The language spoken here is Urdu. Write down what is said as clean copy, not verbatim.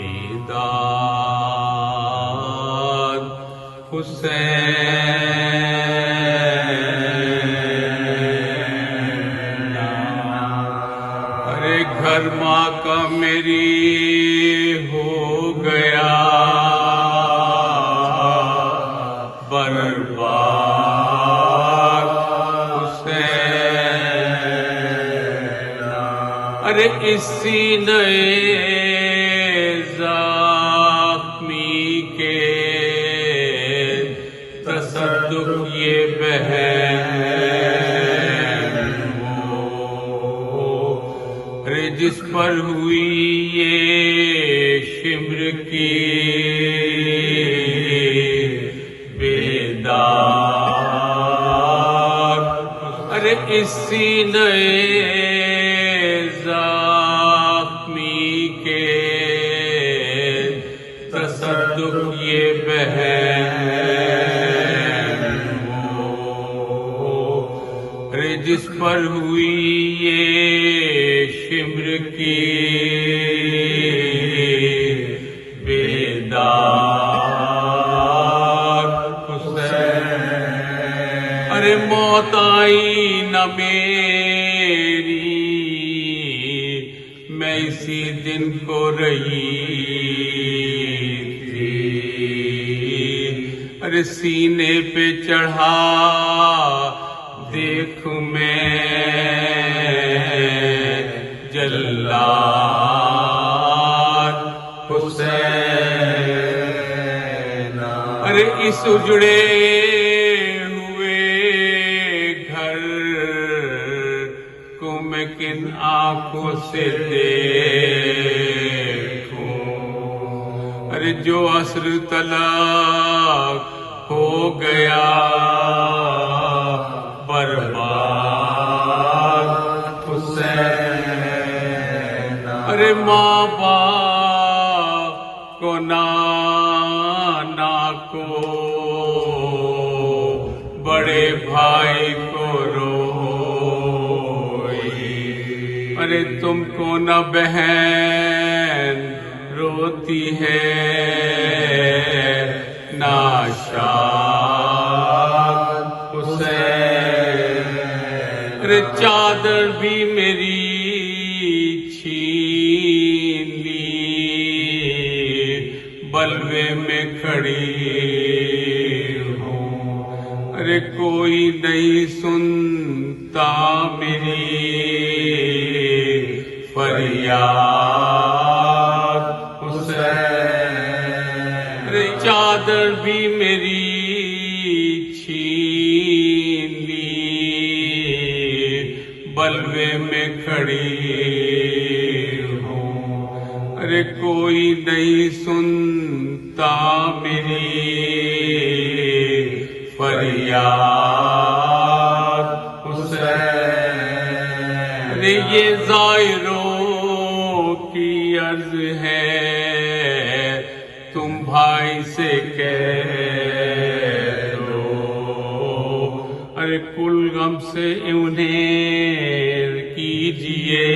بیداد حسین، ارے گھر ماں کا میری ہو گیا برباد حسین، ارے اس سینے زخمی کے تصدق یہ بہن ہو، ارے جس پر ہوئی یہ شمر کی بیداد، ارے اس سینے زخمی کے تصدق یہ بہن ہو، ارے جس پر ہوئی یہ شمر کی بیداد حسین، ارے موت آئی نہ میری، میں اسی دن کو رہی تھی، ارے سینے پہ چڑھا دیکھوں میں جلاد حسین، ارے اس اجڑے ہوئے گھر کو میں کن آنکھوں سے دیکھوں، ارے جو عصر طلاق ہو گیا برباد حسین، ارے ماں باپ کو نانا کو بڑے بھائی کو روئی، ارے تم کو نہ بہن روتی ہے نہ شاد حسین، ارے چادر بھی میری چھین لی بلوے میں کھڑی ہوں، ارے کوئی نہیں سنتا میری فریاد حسین، ارے چادر بھی میری چھین لی بلوے میں کھڑی ہوں، ارے کوئی نہیں سنتا میری فریاد حسین، ارے یہ زائروں کی عرض ہے تم بھائی سے کہہ دو، ارے کل غم سے انہیں کیجیے